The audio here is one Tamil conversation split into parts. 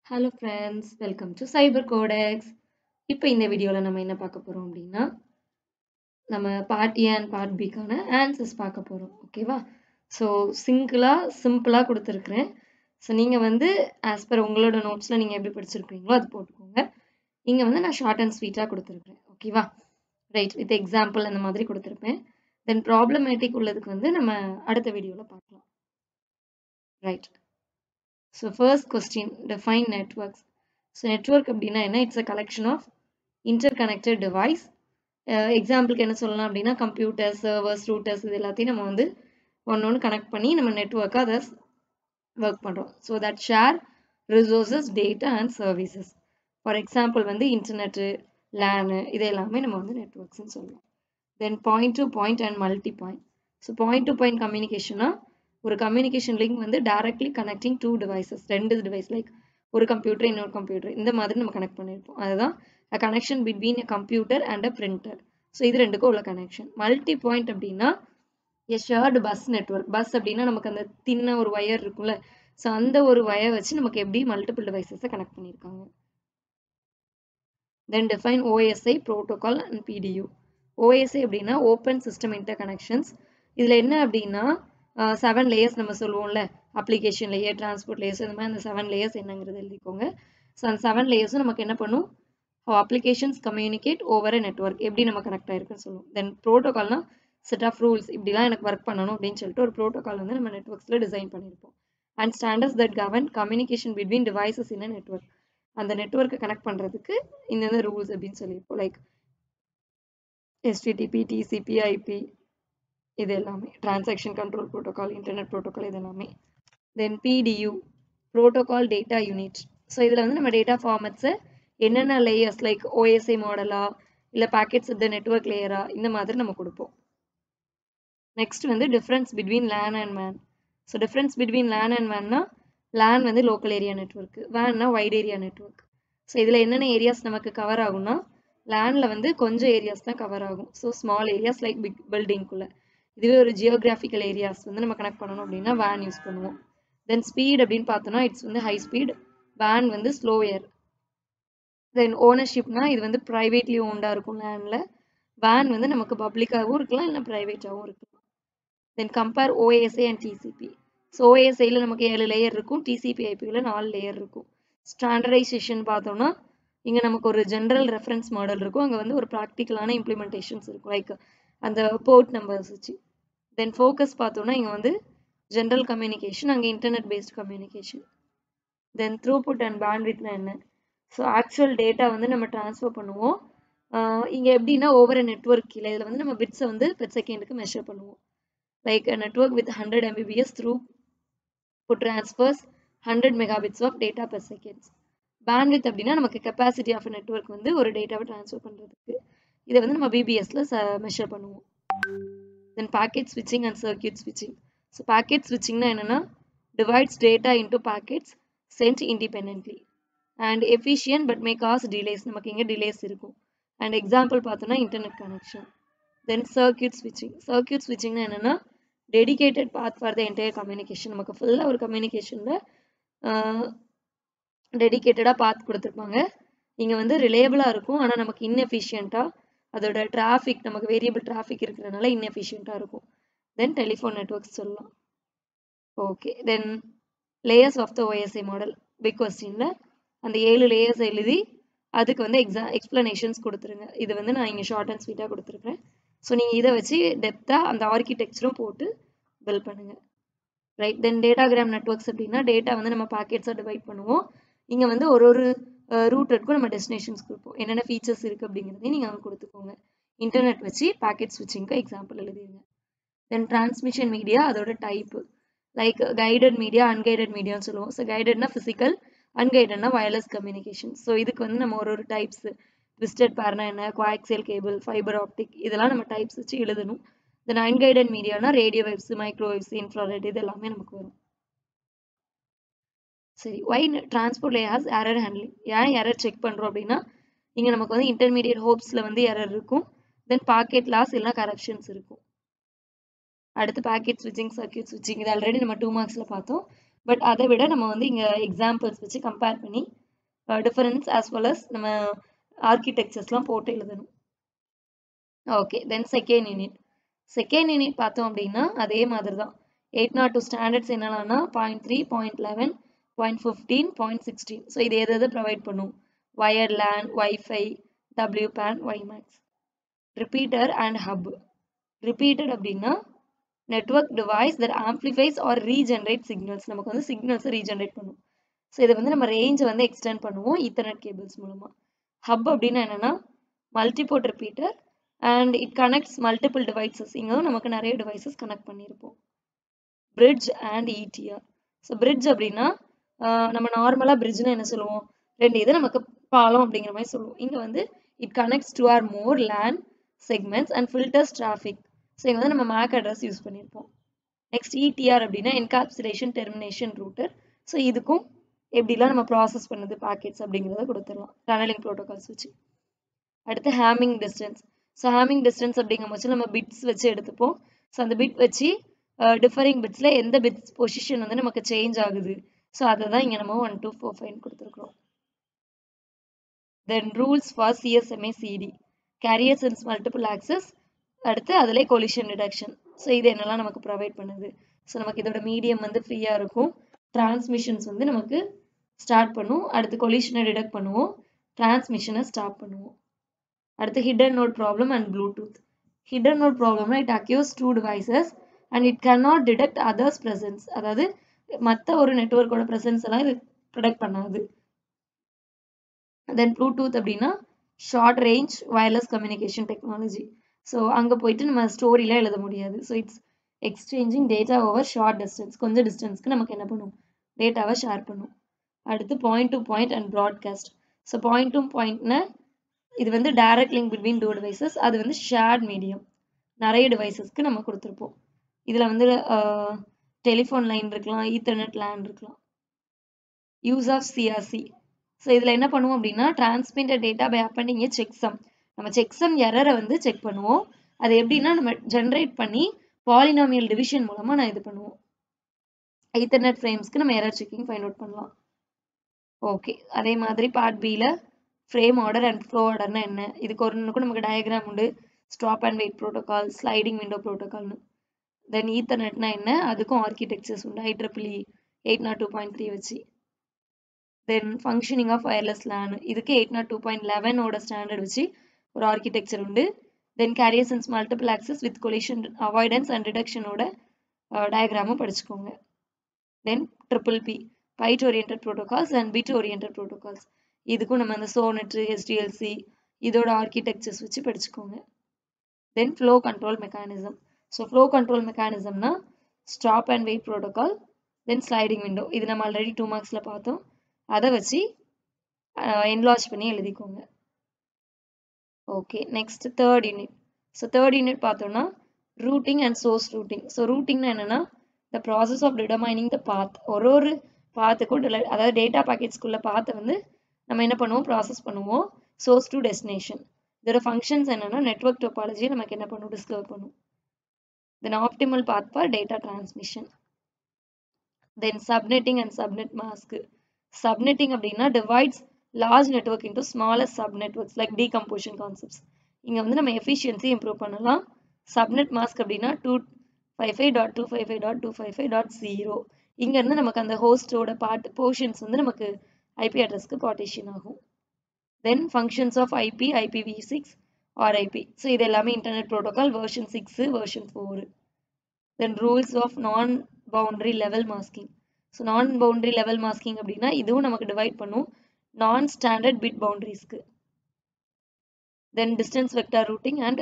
Hello friends, welcome to Cyber Codex. இப்போ இந்த வீடியோல நம்ம என்ன பார்க்க போறோம் அப்படின்னா நம்ம பார்ட் A and பார்ட் Bக்கான ஆன்சர்ஸ் பார்க்க போறோம். ஓகேவா? ஸோ சிம்பிளா கொடுத்துருக்கிறேன். ஸோ நீங்க வந்து ஆஸ் பர் உங்களோட நோட்ஸ்ல நீங்க எப்படி படிச்சிருக்கீங்களோ அது போட்டுக்கோங்க. இங்க வந்து நான் ஷார்ட் அண்ட் ஸ்வீட்டா கொடுத்துருக்கேன். ஓகேவா? ரைட், வித் எக்ஸாம்பிள் அந்த மாதிரி கொடுத்துருப்பேன். தென் ப்ராப்ளமேட்டிக் உள்ளதுக்கு வந்து நம்ம அடுத்த வீடியோல பார்க்கலாம். Right. So first question, define networks. So network அப்படின்னா என்ன? It's a collection of interconnected device. எக்ஸாம்பிளுக்கு என்ன சொல்லலாம் அப்படின்னா கம்ப்யூட்டர், சர்வர்ஸ், ரூட்டர்ஸ் இது எல்லாத்தையும் நம்ம வந்து ஒன்று கனெக்ட் பண்ணி நம்ம நெட்ஒர்க்காக அதை ஒர்க் பண்ணுறோம். So that share resources, data and services. For example வந்து இன்டர்நெட்டு, லேனு இது எல்லாமே நம்ம வந்து நெட்ஒர்க்ஸ்ன்னு சொல்லலாம். Then point to point and multi point. So point to point கம்யூனிகேஷனா ஒரு கம்யூனிகேஷன் லிங்க் வந்து டைரக்ட்லி கனெக்டிங் டூ டிவைசஸ், ரெண்டு டிவைஸ் லைக் ஒரு கம்ப்யூட்டர் இன்னொரு கம்ப்யூட்டர் இந்த மாதிரி நம்ம கனெக்ட் பண்ணியிருப்போம். அதுதான் a connection between a computer and a printer. So இது ரெண்டுக்கும் உள்ள கனெக்ஷன். மல்டி பாயிண்ட் அப்படின்னா a shared bus network. Bus அப்படின்னா நமக்கு அந்த தின்ன ஒரு ஒயர் இருக்கும்ல, ஸோ அந்த ஒரு ஒயர் வச்சு நமக்கு எப்படி மல்டிபிள் டிவைசஸை கனெக்ட் பண்ணியிருக்காங்க. தென் define OSI, protocol and PDU. OSI அப்படின்னா ஓப்பன் சிஸ்டம் இன்டர் கனெக்ஷன்ஸ். இதில் என்ன அப்படின்னா 7 லேயர்ஸ் நம்ம சொல்லுவோம்ல, அப்ளிகேஷன் லேயர், டிரான்ஸ்போர்ட் லேயர்ஸ், இந்த மாதிரி அந்த 7 லேயர்ஸ் என்னங்கிறது எழுதிக்கோங்க. ஸோ அந்த 7 லேயர்ஸும் நமக்கு என்ன பண்ணும், அப்ளிகேஷன்ஸ் கம்யூனிகேட் ஓவர் நெட்ஒர்க் எப்படி நம்ம கனெக்ட் ஆயிருக்குன்னு சொல்லுவோம். தென் ப்ரோட்டோகால்னா செட் ஆஃப் ரூல்ஸ், இப்படிலாம் எனக்கு ஒர்க் பண்ணணும் அப்படின்னு சொல்லிட்டு ஒரு ப்ரோட்டோகால் வந்து நம்ம நெட்ஒர்க்ஸில் டிசைன் பண்ணியிருப்போம். And standards that govern communication between devices in a network. அந்த நெட்ஒர்க்கை கனெக்ட் பண்ணுறதுக்கு இந்த ரூல்ஸ் அப்படின்னு சொல்லியிருப்போம். லைக் HTTP, TCP, IP இது எல்லாமே, transaction control protocol, internet protocol இது எல்லாமே. தென் PDU, protocol data unit. So இதில் வந்து நம்ம டேட்டா ஃபார்மட்ஸை என்னென்ன லேயர்ஸ் லைக் OSI மாடலா இல்லை பேக்கெட்ஸ் இந்த நெட்ஒர்க் லேயரா இந்த மாதிரி நம்ம கொடுப்போம். நெக்ஸ்ட் வந்து difference between LAN and MAN. So difference between LAN and மேன்னா லேன் வந்து லோக்கல் ஏரியா நெட்ஒர்க், வேன்னா வைட் ஏரியா நெட்ஒர்க். ஸோ இதில் என்னென்ன ஏரியாஸ் நமக்கு கவர் ஆகும்னா லேனில் வந்து கொஞ்சம் ஏரியாஸ் தான் கவர் ஆகும். So small areas like big பில்டிங்குள்ளே. இதுவே ஒரு ஜியோகிராஃபிக்கல் ஏரியாஸ் வந்து நம்ம கனெக்ட் பண்ணணும் அப்படின்னா வேன் யூஸ் பண்ணுவோம். தென் ஸ்பீட் அப்படின்னு பார்த்தோம்னா இட்ஸ் வந்து ஹை ஸ்பீட், வேன் வந்து ஸ்லோயர். தென் ஓனர்ஷிப்னா இது வந்து ப்ரைவேட்லி ஓன்டாக இருக்கும் லேண்டில், வேன் வந்து நமக்கு பப்ளிக்காகவும் இருக்கலாம் இல்லை ப்ரைவேட்டாகவும் இருக்கலாம். Then compare OSI and TCP. ஸோ OSIயில் நமக்கு 7 லேயர் இருக்கும், TCP IPயில் 4 லேயர் இருக்கும். ஸ்டாண்டர்டைசேஷன் பார்த்தோம்னா இங்கே நமக்கு ஒரு ஜென்ரல் ரெஃபரன்ஸ் மாடல் இருக்கும், அங்கே வந்து ஒரு ப்ராக்டிக்கலான இம்ப்ளிமெண்டேஷன்ஸ் இருக்கும் லைக் அந்த போர்ட் நம்பர்ஸ் வச்சு. தென் ஃபோக்கஸ் பார்த்தோம்னா இங்கே வந்து ஜென்ரல் கம்யூனிகேஷன், அங்கே internet based communication. Then throughput and பேண்ட்விட்னா என்ன? ஸோ ஆக்சுவல் டேட்டா வந்து நம்ம ட்ரான்ஸ்ஃபர் பண்ணுவோம். இங்கே எப்படின்னா ஓவர் நெட்ஒர்க் கீழே இதில் வந்து நம்ம பிட்ஸை வந்து பெர் செகண்டுக்கு மெஷர் பண்ணுவோம். Like network with 100 Mbps throughput transfers 100 megabits of data per seconds. Bandwidth அப்படின்னா நமக்கு கெப்பாசிட்டி ஆஃப் நெட்ஒர்க் வந்து ஒரு டேட்டாவை ட்ரான்ஸ்ஃபர் பண்ணுறதுக்கு, இதை வந்து நம்ம BBSல மெஷர் பண்ணுவோம். தென் பாக்கெட் ஸ்விட்சிங் அண்ட் சர்க்யூட் ஸ்விட்சிங். ஸோ பாக்கெட் ஸ்விட்சிங்னா என்னென்னா divides data into packets sent independently and efficient but may cause delays. நமக்கு இங்கே delays இருக்கும். அண்ட் எக்ஸாம்பிள் பார்த்தோம்னா இன்டர்நெட் கனெக்ஷன். தென் சர்க்யூட் ஸ்விட்சிங். சர்க்யூட் ஸ்விட்சிங்னா என்னென்னா dedicated path for the entire communication. நமக்கு ஃபுல்லாக ஒரு கம்யூனிகேஷனில் டெடிகேட்டடாக பாத் கொடுத்துருப்பாங்க. இங்கே வந்து ரிலேபிளாக இருக்கும், ஆனால் நமக்கு இன்எஃபிஷியண்ட்டாக அதோட டிராஃபிக், நமக்கு வேரியபிள் டிராஃபிக் இருக்கிறதுனால இன்எஃபிஷியண்ட்டாக இருக்கும். தென் டெலிஃபோன் நெட்ஒர்க்ஸ் சொல்லலாம். Okay, then layers of the OSI model. Big கொஸ்டினில் அந்த 7 லேயர்ஸ் எழுதி அதுக்கு வந்து எக்ஸ்பிளனேஷன்ஸ் கொடுத்துருங்க. இது வந்து நான் இங்கே ஷார்ட் அண்ட் ஸ்வீட்டாக கொடுத்துருக்கேன். ஸோ நீங்கள் இதை வச்சு டெப்த்தாக அந்த ஆர்கிடெக்சரும் போட்டு பில்ட் பண்ணுங்கள். ரைட். தென் டேட்டாகிராம் நெட்ஒர்க்ஸ் அப்படின்னா டேட்டா வந்து நம்ம பேக்கெட்ஸாக டிவைட் பண்ணுவோம். இங்கே வந்து ஒரு ரூட்டருக்கும் நம்ம டெஸ்டினேஷன்ஸ் கொடுப்போம். என்னென்ன ஃபீச்சர்ஸ் இருக்குது அப்படிங்கிறதையும் நீங்கள் அங்கே கொடுத்துக்கோங்க. இன்டர்நெட் வச்சு பேக்கெட் ஸ்விட்சிங்க்கு எக்ஸாம்பிள் எழுதிடுங்க. தென் டிரான்ஸ்மிஷன் மீடியா, அதோட type like guided media, unguided மீடியான்னு சொல்லுவோம். ஸோ கைடட்னா ஃபிசிக்கல், அன்கைடட்னா வயர்லெஸ் கம்யூனிகேஷன். ஸோ இதுக்கு வந்து நம்ம ஒரு டைப்ஸ், ட்விஸ்டட் பேர்னா என்ன, கோஆக்சியல் கேபிள், ஃபைபர் ஆப்டிக் இதெல்லாம் நம்ம டைப்ஸ் வச்சு எழுதணும். தென் அன்கைடட் மீடியானா ரேடியோ வேவ்ஸ், மைக்ரோவேவ்ஸ், இன்ஃப்ராரெட் இது எல்லாமே நமக்கு வரும். சரி, why transport layer has error handling. ஏன் எரர் செக் பண்ணுறோம் அப்படின்னா இங்கே நமக்கு வந்து இன்டர்மீடியட் ஹோப்ஸில் வந்து எரர் இருக்கும். தென் பாக்கெட் லாஸ் இல்லைனா கரப்ஷன்ஸ் இருக்கும். அடுத்து பேக்கெட் ஸ்விட்சிங், சர்க்யூட் ஸ்விட்சிங் இது ஆல்ரெடி நம்ம 2 மார்க்ஸில் பார்த்தோம். பட் அதை விட நம்ம வந்து இங்கே எக்ஸாம்பிள்ஸ் வச்சு கம்பேர் பண்ணி டிஃபரன்ஸ் ஆஸ் வெல் அஸ் நம்ம ஆர்கிடெக்சர்ஸ்லாம் போட்டு எழுதணும். ஓகே, தென் செகண்ட் யூனிட் பார்த்தோம் அப்படின்னா அதே மாதிரி தான். 802 ஸ்டாண்டர்ட்ஸ் என்னென்னா 0.3, 0.11, 0.15, 0.16. ஸோ இது எது ப்ரொவைட் பண்ணும்? Wired LAN, wifi, WPAN, WiMAX. Repeater and hub. Repeated அப்படின்னா network device that amplifies or regenerate signals. நமக்கு வந்து சிக்னல்ஸை ரீஜென்ரேட் பண்ணும். ஸோ இதை வந்து நம்ம ரேஞ்சை வந்து எக்ஸ்டெண்ட் பண்ணுவோம் ஈத்தர்நெட் கேபிள்ஸ் மூலமாக. ஹப் அப்படின்னா என்னென்னா multiport repeater and it connects multiple devices. இங்கே நமக்கு நிறைய டிவைசஸ் கனெக்ட் பண்ணியிருப்போம். Bridge and ETR. So bridge அப்படின்னா நம்ம நார்மலாக பிரிட்ஜ்னா என்ன சொல்லுவோம்? ரெண்டு இது நமக்கு பாலம் அப்படிங்கிற மாதிரி சொல்லுவோம். இங்கே வந்து it connects two or more LAN segments and filters traffic. So இங்கே வந்து நம்ம மேக் அட்ரஸ் யூஸ் பண்ணியிருப்போம். நெக்ஸ்ட் ETR அப்படின்னா என்காப்சுலேஷன் டெர்மினேஷன் ரூட்டர். ஸோ இதுக்கும் எப்படிலாம் நம்ம ப்ராசஸ் பண்ணுது பேக்கெட்ஸ் அப்படிங்கிறத கொடுத்துடலாம் டனலிங் ப்ரோட்டோகால்ஸ் வச்சு. அடுத்து Hamming distance. So Hamming distance அப்படிங்கும் போது நம்ம பிட்ஸ் வச்சு எடுத்துப்போம். ஸோ அந்த பிட் வச்சு டிஃபரிங் பிட்ஸில் எந்த பிட்ஸ் பொசிஷன் வந்து நமக்கு சேஞ்ச் ஆகுது, ஸோ அதை தான் இங்கே நம்ம 1, 2, 4, 5 கொடுத்துருக்குறோம். Then rules for CSMA CD. Carrier sense multiple access. அடுத்து அதில் கொலிஷன் டிடெக்ஷன். ஸோ இது என்னெல்லாம் நமக்கு ப்ரொவைட் பண்ணுது? ஸோ நமக்கு இதோட மீடியம் வந்து ஃப்ரீயாக இருக்கும். டிரான்ஸ்மிஷன்ஸ் வந்து நமக்கு ஸ்டார்ட் பண்ணும். அடுத்து கொலிஷனை டிடெக்ட் பண்ணுவோம், டிரான்ஸ்மிஷனை ஸ்டாப் பண்ணுவோம். அடுத்து hidden node problem and Bluetooth. Hidden node ப்ராப்ளம்னா it occurs 2 devices and it cannot detect others presence. அதாவது மற்ற ஒரு நெட்வொர்க்கோட ப்ரெசன்ஸ் எல்லாம் இது ப்ரொடெக்ட் பண்ணாது. தென் ப்ளூடூத் அப்படின்னா short range wireless communication technology. So அங்கே போயிட்டு நம்ம ஸ்டோரிலாம் எழுத முடியாது. So it's exchanging data over short distance. கொஞ்சம் டிஸ்டன்ஸ்க்கு நமக்கு என்ன பண்ணும்? டேட்டாவை ஷேர் பண்ணும். அடுத்து point to point and broadcast. So point to பாயிண்ட்னா இது வந்து டைரக்ட் லிங்க் பிட்வீன் 2 devices. அது வந்து ஷேர்ட் மீடியம், நிறைய டிவைசஸ்க்கு நம்ம கொடுத்துருப்போம். இதில் வந்து டெலிஃபோன் லைன் இருக்கலாம், ஈத்தர்நெட் லேன் இருக்கலாம். Use of CRC. ஸோ இதில் என்ன பண்ணுவோம் அப்படின்னா transmitted data by appending a checksum. நம்ம செக்சம் எரரை வந்து செக் பண்ணுவோம். அது எப்படின்னா நம்ம ஜென்ரேட் பண்ணி பாலினாமியல் டிவிஷன் மூலமாக நான் இது பண்ணுவோம். ஈத்தர்நெட் ஃப்ரேம்ஸ்க்கு நம்ம எரர் செக்கிங் ஃபைண்ட் அவுட் பண்ணலாம். ஓகே, அதே மாதிரி பார்ட் பியில் ஃப்ரேம் ஆர்டர் அண்ட் ஃப்ளோ ஆர்டர்னா என்ன? இதுக்கு ஒன்றுக்கும் நமக்கு டயக்ராம் உண்டு. Stop and wait protocol, sliding window ப்ரோட்டோகால்னு. தென் ஈத்தர்நெட்னா என்ன? அதுக்கும் ஆர்கிடெக்சர்ஸ் உண்டு. IEEE 802.3 வச்சு. Then functioning of wireless LAN. இதுக்கு 802.11ஓட ஸ்டாண்டர்ட் வச்சு ஒரு ஆர்கிடெக்சர் உண்டு. Then carrier sense multiple access with collision avoidance and ரிடக்ஷனோட டயக்ராமும் படிச்சுக்கோங்க. Then PPP byte oriented protocols and bit oriented protocols. இதுக்கும் நம்ம அந்த சோனெட், HDLC இதோட ஆர்கிடெக்சர்ஸ் வச்சு படிச்சுக்கோங்க. Then flow control mechanism. So flow control மெக்கானிசம்னா stop and wait protocol, then sliding window. இது நம்ம ஆல்ரெடி 2 மார்க்ஸில் பார்த்தோம். அதை வச்சு என்லார்ஜ் பண்ணி எழுதிக்கோங்க. Okay, next third unit. So third unit பார்த்தோம்னா routing and source routing. So ரூட்டிங்னா என்னென்னா the process of determining the path. ஒரு பாத்துக்கும் அதாவது டேட்டா பேக்கெட்ஸ்குள்ள பாத்தை வந்து நம்ம என்ன பண்ணுவோம்? ப்ராசஸ் பண்ணுவோம். Source to destination. இதோட ஃபங்க்ஷன்ஸ் என்னென்னா நெட்வொர்க் டோபாலஜியை நமக்கு என்ன பண்ணும்? டிஸ்கவர் பண்ணும். Then optimal path for data transmission. Then subnetting and subnet mask. Subnetting அப்படின்னா divides large network into smaller sub networks like decomposition concepts. இங்கே வந்து நம்ம எஃபிஷியன்சி இம்ப்ரூவ் பண்ணலாம். சப்நெட் மாஸ்க் அப்படின்னா 255.255.255.0. இங்கேருந்து நமக்கு அந்த ஹோஸ்டோட போர்ஷன்ஸ் வந்து நமக்கு IP அட்ரஸ்க்கு பார்ட்டிஷன் ஆகும். Then functions of IP, IPv6 or IP. So இது எல்லாமே internet protocol version 6, version 4. Then rules of non boundary level masking. So non boundary level masking அப்படின்னா இதுவும் நமக்கு டிவைட் பண்ணும் நான் ஸ்டாண்டர்ட் பிட் பவுண்டரிஸ்க்கு. Then distance vector routing and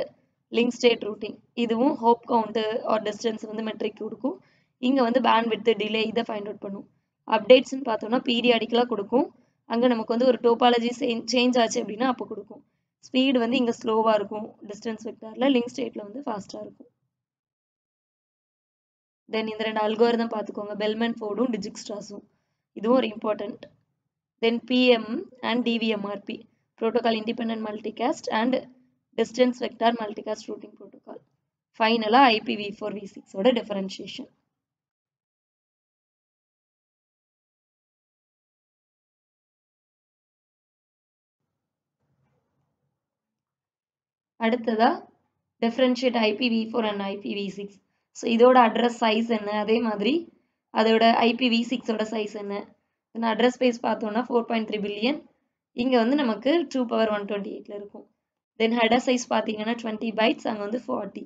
link state routing. இதுவும் ஹோப் கவுண்ட்டு ஆர் டிஸ்டன்ஸ் வந்து மெட்ரிக் கொடுக்கும். இங்கே வந்து பேண்ட் வித் டிலே இதை ஃபைண்ட் அவுட் பண்ணும். அப்டேட்ஸ்ன்னு பார்த்தோம்னா பீரியாடிக்கலாக கொடுக்கும். அங்கே நமக்கு வந்து ஒரு டோபாலஜி சேஞ்ச் ஆச்சு அப்படின்னா அப்போ கொடுக்கும். ஸ்பீடு வந்து இங்கே ஸ்லோவாக இருக்கும் டிஸ்டன்ஸ் வெக்டாரில், லிங்க் ஸ்டேட்டில் வந்து ஃபாஸ்ட்டாக இருக்கும். தென் இந்த 2 அல்கோரிதம் பார்த்துக்கோங்க, பெல்மன் ஃபோர்டும் டிஜிக்ஸ்ட்ராஸும். இதுவும் ஒரு important. Then PM and DVMRP, protocol independent multicast and distance vector multicast routing protocol. ஃபைனலாக IPv4 v6ஓட டிஃபரன்ஷியேஷன். அடுத்ததா differentiate IPv4 and IPv6. So இதோட அட்ரஸ் சைஸ் என்ன, அதே மாதிரி அதோட IPv6ஓட சைஸ் என்ன. அட்ரஸ் ஸ்பேஸ் பார்த்தோம்னா 4.3 பில்லியன், இங்கே வந்து நமக்கு 2^128 இருக்கும். தென் ஹெடர் சைஸ் பார்த்தீங்கன்னா 20 bytes, அங்கே வந்து 40.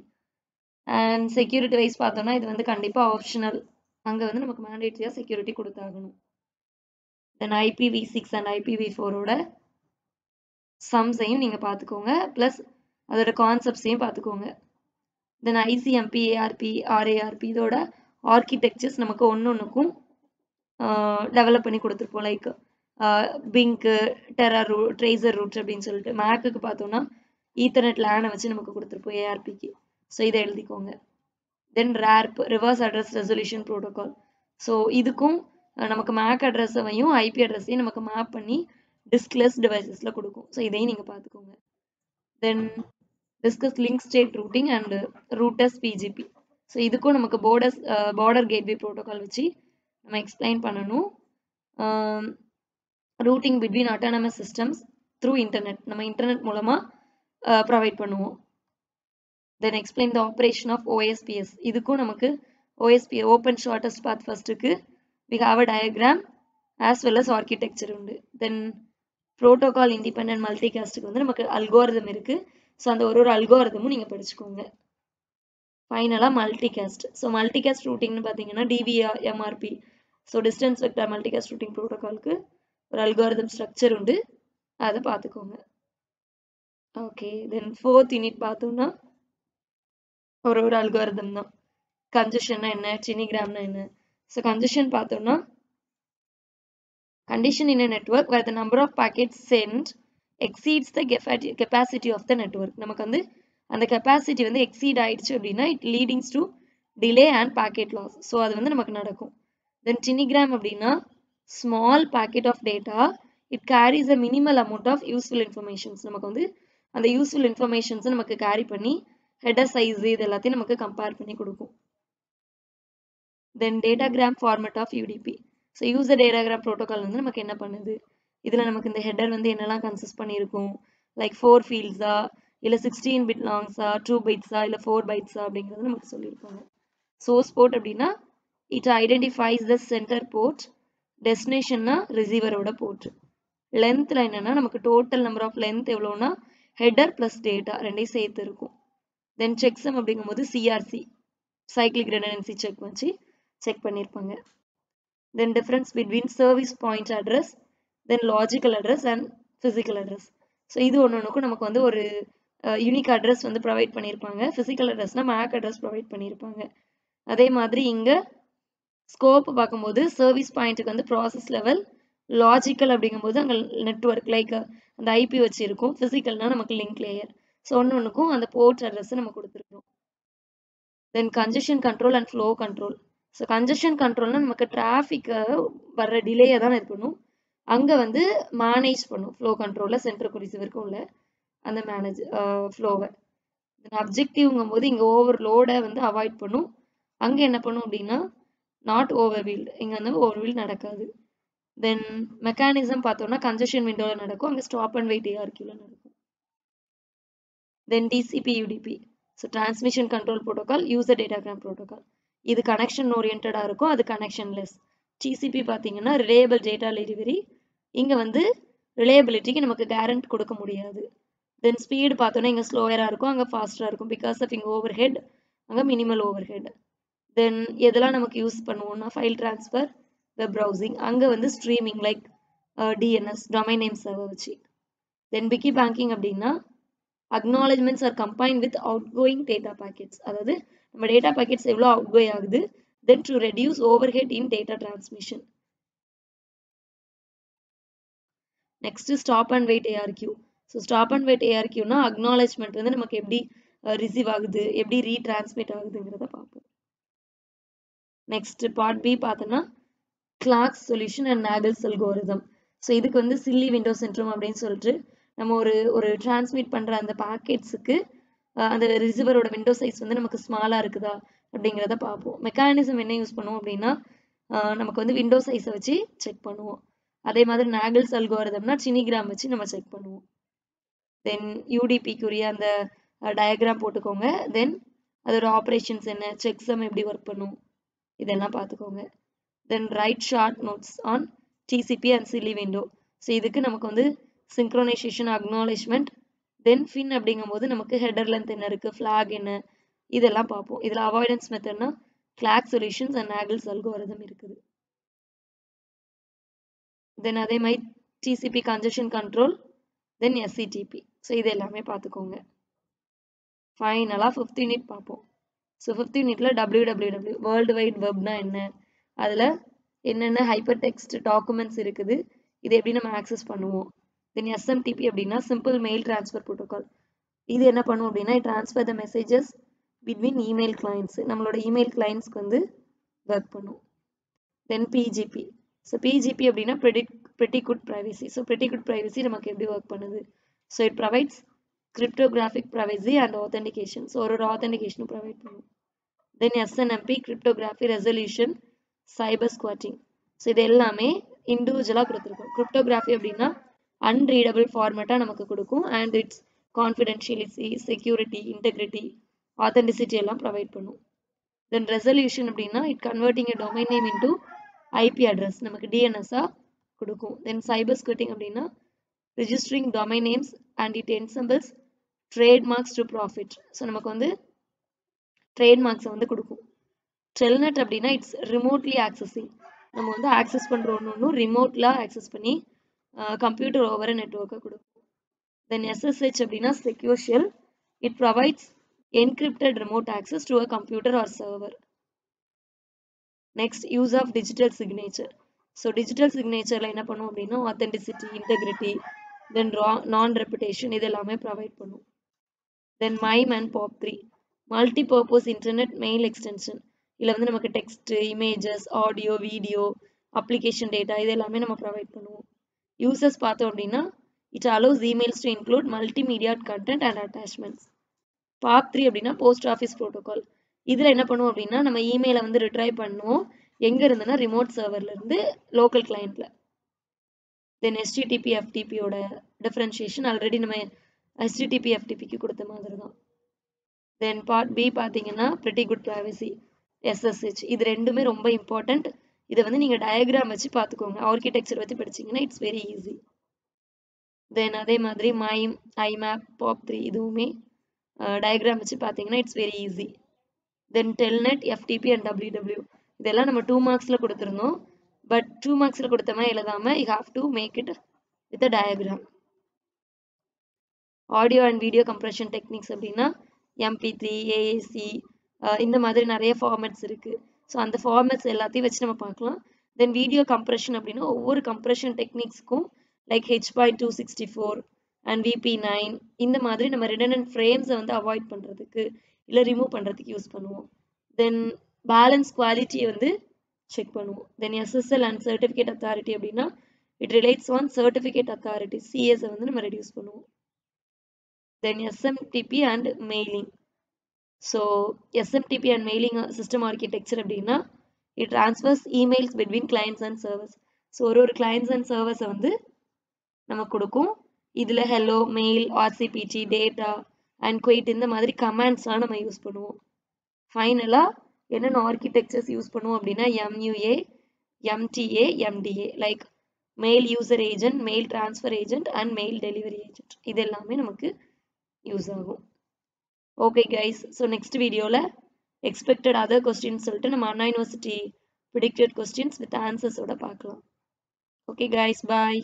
அண்ட் செக்யூரிட்டி வைஸ் பார்த்தோம்னா இது வந்து கண்டிப்பாக ஆப்ஷனல், அங்கே வந்து நமக்கு மேண்டேட்டரியாக செக்யூரிட்டி கொடுத்தாகணும். தென் IPv6 அண்ட் IPv4ஓட சம்ஸையும் நீங்கள் பார்த்துக்கோங்க, ப்ளஸ் அதோட கான்செப்ட்ஸையும் பார்த்துக்கோங்க. தென் ICMP, ARP, RARP இதோட ஆர்கிடெக்சர்ஸ் நமக்கு ஒன்றுக்கும் டெவலப் பண்ணி கொடுத்துருப்போம். லைக் பிங்க்கு, ட்ரேசர் ரூட் அப்படின்னு சொல்லிட்டு. மேக்குக்கு பார்த்தோம்னா ஈத்தர்நெட் லேனை வச்சு நமக்கு கொடுத்துருப்போம் ARPக்கு. ஸோ இதை எழுதிக்கோங்க. தென் RARP, reverse address resolution protocol. So இதுக்கும் நமக்கு மேக் அட்ரஸையும் IP அட்ரஸையும் நமக்கு மேப் பண்ணி டிஸ்க்லெஸ் டிவைசஸில் கொடுக்கும். ஸோ இதையும் நீங்கள் பார்த்துக்கோங்க. Then discuss link state routing and routers PGP. So இதுக்கும் நமக்கு பார்டர் கேட்வே ப்ரோட்டோகால் வச்சு நம்ம எக்ஸ்பிளைன் பண்ணணும். Routing between autonomous systems through internet, நம்ம இன்டர்நெட் மூலமாக ப்ரொவைட் பண்ணுவோம். Then explain the operation of OSPF. இதுக்கும் நமக்கு OSPF, ஓப்பன் ஷார்ட்டஸ்ட் பாத் ஃபர்ஸ்ட்டுக்கு we have a diagram as well as architecture உண்டு. தென் ப்ரோட்டோகால் இண்டிபெண்டன்ட் மல்டிகாஸ்ட்டுக்கு வந்து நமக்கு அல்கோரிதம் இருக்குது. ஸோ அந்த ஒரு அல்கோரிதமும் நீங்கள் படிச்சுக்கோங்க. ஃபைனலாக மல்டிகாஸ்ட். ஸோ மல்டிகாஸ்ட் ரூட்டிங்னு பார்த்தீங்கன்னா DVMRP. So distance vector multicast routing ப்ரோட்டோகாலுக்கு ஒரு அல்கோரிதம் ஸ்ட்ரக்சர் உண்டு, அதை பார்த்துக்கோங்க. ஓகே, தென் 4th யூனிட் பார்த்தோம்னா ஒரு அல்கோரிதம் தான். கன்ஜஷன்னா என்ன, சினிகிராம்னா என்ன. ஸோ கன்ஜஷன் பார்த்தோம்னா condition in a network where the number of packets sent exceeds the capacity of the network. நமக்கு வந்து அந்த capacity வந்து exceed ஆயிடுச்சு அப்படின்னா it leads to delay and packet loss. So அது வந்து நமக்கு நடக்கும். Then tinigram அப்படின்னா small packet of data, it carries a minimal amount of useful informations. நமக்கு வந்து அந்த useful informations நமக்கு carry பண்ணி header size இது எல்லாத்தையும் நமக்கு கம்பேர் பண்ணி கொடுக்கும். Then datagram format of UDP. So user datagram protocol வந்து நமக்கு என்ன பண்ணுது, இதில் நமக்கு இந்த ஹெட்டர் வந்து என்னெல்லாம் கன்சிஸ்ட் பண்ணியிருக்கும், லைக் 4 ஃபீல்ட்ஸா இல்லை 16 bit லாங்ஸா, 2 bytesா இல்லை 4 bytesா அப்படிங்கிறது நமக்கு சொல்லியிருப்பாங்க. சோர்ஸ் போர்ட் அப்படின்னா it identifies the sender port, டெஸ்டினேஷன்னா ரிசீவரோட போர்ட். லென்த்தில் என்னென்னா நமக்கு டோட்டல் நம்பர் ஆஃப் லென்த் எவ்வளோன்னா ஹெட்டர் ப்ளஸ் டேட்டா ரெண்டையும் சேர்த்து இருக்கும். தென் செக்ஸம் அப்படிங்கும்போது CRC, சைக்ளிக் ரெடண்டன்சி செக் வச்சு செக் பண்ணியிருப்பாங்க. Then difference between service point address, then logical address and physical address. So இது ஒன்றுக்கும் நமக்கு வந்து ஒரு யூனிக் அட்ரஸ் வந்து ப்ரொவைட் பண்ணியிருப்பாங்க. ஃபிசிக்கல் அட்ரஸ்னால் மேக் அட்ரஸ் ப்ரொவைட் பண்ணியிருப்பாங்க. அதே மாதிரி இங்கே ஸ்கோப் பார்க்கும்போது சர்வீஸ் பாயிண்ட்டுக்கு வந்து ப்ராசஸ் லெவல், லாஜிக்கல் அப்படிங்கும்போது அங்கே நெட்ஒர்க் லைக் அந்த IP வச்சு இருக்கும், ஃபிசிக்கல்னால் நமக்கு லிங்க் லேயர். ஸோ ஒன்றுக்கும் அந்த போர்ட் அட்ரஸ் நம்ம கொடுத்துருக்கோம். Then congestion control and flow control. So congestion கண்ட்ரோல்னால் நமக்கு டிராஃபிக்கை வர்ற டிலேயை தான் இருக்கணும், அங்கே வந்து மேனேஜ் பண்ணும் ஃப்ளோ கண்ட்ரோலில் சென்டருக்கு ரிசீவருக்கும் உள்ள அந்த ஃப்ளோவை. அப்ஜெக்டிவ்ங்கும் போது இங்கே ஓவர்லோடை வந்து அவாய்ட் பண்ணும், அங்கே என்ன பண்ணும் அப்படின்னா நாட் ஓவர்வீல்டு, இங்கே வந்து ஓவர்வீல்டு நடக்காது. தென் மெக்கானிசம் பார்த்தோம்னா கன்ஜெஷன் விண்டோவில் நடக்கும், அங்கே ஸ்டாப் அண்ட் வெயிட் ARQவில் நடக்கும். தென் TCP UDP. So transmission control protocol, user datagram protocol. இது கனெக்ஷன் ஓரியன்டாக இருக்கும், அது கனெக்ஷன்லெஸ். TCP பார்த்தீங்கன்னா ரிலேயபிள் டேட்டா டெலிவரி, இங்கே வந்து ரிலேயபிலிட்டிக்கு நமக்கு கேரண்ட் கொடுக்க முடியாது. தென் ஸ்பீடு பார்த்தோன்னா இங்கே ஸ்லோயராக இருக்கும், அங்கே ஃபாஸ்ட்டாக இருக்கும், பிகாஸ் ஆஃப் இங்கே ஓவர் ஹெட், அங்கே மினிமல் ஓவர் ஹெட். தென் எதெல்லாம் நமக்கு யூஸ் பண்ணுவோம்னா ஃபைல் ட்ரான்ஸ்ஃபர், வெப் ப்ரௌசிங், அங்கே வந்து streaming like DNS, domain name server வச்சு. தென் பிக்கி பேங்கிங் அப்படின்னா acknowledgements are combined with outgoing data packets. அதாவது நம்ம டேட்டா பேக்கெட்ஸ் எவ்வளோ அவுட்கோய் ஆகுது, then to reduce overhead in data transmission. Next stop and wait ARQ. So stop and wait ARQனா அக்னாலஜ்மெண்ட் வந்து நமக்கு எப்படி ரிசீவ் ஆகுது, எப்படி ரீட்ரான்ஸ்மிட் ஆகுதுங்கிறத பார்ப்போம். நெக்ஸ்ட் பார்ட் B பார்த்தோன்னா Clark's solution and Nagle's algorithm. So இதுக்கு வந்து சில்லி விண்டோ சிண்ட்ரோம் அப்படின்னு சொல்லிட்டு நம்ம ஒரு டிரான்ஸ்மிட் பண்ணுற அந்த பேக்கெட்ஸுக்கு அந்த ரிசீவரோட விண்டோ சைஸ் வந்து நமக்கு ஸ்மாலாக இருக்குதா அப்படிங்கிறத பார்ப்போம். மெக்கானிசம் என்ன யூஸ் பண்ணுவோம் அப்படின்னா நமக்கு வந்து விண்டோ சைஸை வச்சு செக் பண்ணுவோம். அதே மாதிரி நாகல்ஸ் அல்கோரிதம்னா சினிகிராம் வச்சு நம்ம செக் பண்ணுவோம். தென் UDPக்குரிய அந்த டயக்ராம் போட்டுக்கோங்க. தென் அதோட ஆப்ரேஷன்ஸ் என்ன, செக்ஸம் எப்படி ஒர்க் பண்ணும் இதெல்லாம் பார்த்துக்கோங்க. Then write short notes on TCP and silly window. So இதுக்கு நமக்கு வந்து சிங்க்ரோனைசேஷன், அக்னாலேஜ்மெண்ட், தென் ஃபின் அப்படிங்கும்போது நமக்கு ஹெடர் லென்த் என்ன இருக்குது, ஃப்ளாக் என்ன, இதெல்லாம் பார்ப்போம். இதில் அவாய்டன்ஸ் மெத்தட்னா Clark solutions and Nagle's algorithm இருக்குது. தென் அதே மாதிரி TCP congestion control, then SCTP. So இது எல்லாமே பார்த்துக்கோங்க. ஃபைனலாக 5th யூனிட் பார்ப்போம். ஸோ 5th யூனிட்ல www வேர்ல்டு வைட் வெப்னா என்ன, அதில் என்னென்ன ஹைப்பர் டெக்ஸ்ட் டாக்குமெண்ட்ஸ் இருக்குது, இதை எப்படி நம்ம ஆக்சஸ் பண்ணுவோம். தென் எஸ்எம்டிபி அப்படின்னா சிம்பிள் மெயில் ட்ரான்ஸ்ஃபர் ப்ரோட்டோகால். இது என்ன பண்ணும் அப்படின்னா ட்ரான்ஸ்ஃபர் த மெசேஜஸ் பிட்வீன் இமெயில் கிளைண்ட்ஸ், நம்மளோட இமெயில் கிளைண்ட்ஸ்க்கு வந்து ஒர்க் பண்ணும். தென் பிஜிபி. ஸோ பிஜிபி அப்படின்னா pretty good privacy. So pretty good privacy நமக்கு எப்படி ஒர்க் பண்ணுது. So it provides cryptographic privacy and authentication. So ஒரு ஆத்தென்டிகேஷனும் ப்ரொவைட் பண்ணும். தென் எஸ்என்எம்பி கிரிப்டோகிராஃபி ரெசல்யூஷன் சைபர் ஸ்குவாட்டிங். ஸோ இது எல்லாமே இண்டிவிஜுவலாக கொடுத்துருக்கோம். கிரிப்டோகிராஃபி அப்படின்னா அன்ரீடபிள் ஃபார்மேட்டாக நமக்கு கொடுக்கும். And it's confidentiality, security, integrity, authenticity எல்லாம் ப்ரொவைட் பண்ணும். தென் ரெசல்யூஷன் அப்படின்னா it converting a domain name into IP address, நமக்கு டிஎன்எஸ்ஸாக கொடுக்கும். தென் சைபர் ஸ்குவாட்டிங் அப்படின்னா registering domain names and it ensembles trademarks to profit. So நமக்கு வந்து ட்ரேட்மார்க்ஸை வந்து கொடுக்கும். டெல்நெட் அப்படின்னா இட்ஸ் ரிமோட்லி ஆக்சஸிங், நம்ம வந்து ஆக்சஸ் பண்ணுற ஒன்று ரிமோட்லாம் ஆக்சஸ் பண்ணி கம்ப்யூட்டர் ஓவர் நெட்ஒர்க்கை கொடுக்கும். தென் எஸ்எஸ்ஹெச் அப்படின்னா secure shell, it provides encrypted remote access to a computer or server. Next use of digital signature. So digital சிக்னேச்சரில் என்ன பண்ணும் அப்படின்னா ஆத்தென்டிசிட்டி, இன்டெகிரிட்டி, தென் நான் ரெப்புடேஷன் இது எல்லாமே ப்ரொவைட் பண்ணும். Then MIME and POP3 multi purpose internet mail extension. இதில் வந்து நமக்கு text, images, audio, video, application data இது எல்லாமே நம்ம ப்ரொவைட் பண்ணுவோம். யூசர்ஸ் பார்த்தோம் அப்படின்னா it allows emails to include multimedia content and attachments. POP3 அப்படின்னா போஸ்ட் ஆஃபீஸ் ப்ரோட்டோகால். இதில் என்ன பண்ணுவோம் அப்படின்னா நம்ம இமெயிலை வந்து ரிட்ரைவ் பண்ணுவோம் எங்கே இருந்துன்னா ரிமோட் சர்வர்லேருந்து லோக்கல் கிளைண்ட்டில். தென் HTTP FTPயோட டிஃப்ரென்ஷியேஷன் ஆல்ரெடி நம்ம HTTP FTPக்கு கொடுத்த மாதிரி தான். தென் பார்ட் பி பார்த்தீங்கன்னா pretty good privacy, SSH. இது ரெண்டுமே ரொம்ப இம்பார்ட்டண்ட். இதை வந்து நீங்கள் டயக்ராம் வச்சு பார்த்துக்கோங்க. ஆர்கிடெக்சர் வச்சு படிச்சிங்கன்னா இட்ஸ் வெரி ஈஸி. தென் அதே மாதிரி மைம், IMAP, POP3 இதுவுமே டயக்ராம் வச்சு பார்த்தீங்கன்னா it's very easy. Then Telnet, FTP and WW இதெல்லாம் நம்ம 2 மார்க்ஸில் கொடுத்துருந்தோம். பட் 2 மார்க்ஸில் கொடுத்த மாதிரி எழுதாமல் you have to make it with a diagram. Audio and video compression techniques அப்படின்னா MP3, AAC இந்த மாதிரி நிறைய ஃபார்மேட்ஸ் இருக்குது. ஸோ அந்த ஃபார்மேட்ஸ் எல்லாத்தையும் வச்சு நம்ம பார்க்கலாம். தென் வீடியோ கம்ப்ரெஷன் அப்படின்னா ஒவ்வொரு compression டெக்னிக்ஸ்க்கும் like H.264 and VP9 இந்த மாதிரி நம்ம ரிடண்டன்ட் ஃப்ரேம்ஸை வந்து அவாய்ட் பண்ணுறதுக்கு இல்லை ரிமூவ் பண்ணுறதுக்கு யூஸ் பண்ணுவோம். தென் பேலன்ஸ் குவாலிட்டியை வந்து செக் பண்ணுவோம். தென் SSL அண்ட் சர்டிஃபிகேட் அத்தாரிட்டி அப்படின்னா it relates on certificate authority, CS வந்து நம்ம ரெடியூஸ் பண்ணுவோம். Then SMTP and mailing. So SMTP and mailing system architecture அப்படின்னா it transfers emails between clients and servers. So ஒரு clients and servers வந்து நமக்கு கொடுக்கும். இதில் hello, mail, RCPT, data and quit இந்த மாதிரி கமாண்ட்ஸ்லாம் நம்ம யூஸ் பண்ணுவோம். ஃபைனலாக என்னென்ன ஆர்கிடெக்சர்ஸ் யூஸ் பண்ணுவோம் அப்படின்னா MUA, MTA, MDA like mail user agent, mail transfer agent and mail delivery agent இது எல்லாமே நமக்கு யூஸ் ஆகும். ஓகே கைஸ், ஸோ நெக்ஸ்ட் வீடியோவில் எக்ஸ்பெக்டட் அதர் கொஸ்டின்ஸ் சொல்லிட்டு நம்ம அண்ணா யூனிவர்சிட்டி ப்ரிடிக்டட் கொஸ்டின்ஸ் வித் ஆன்சர்ஸோட பார்க்கலாம். ஓகே கைஸ், பாய்.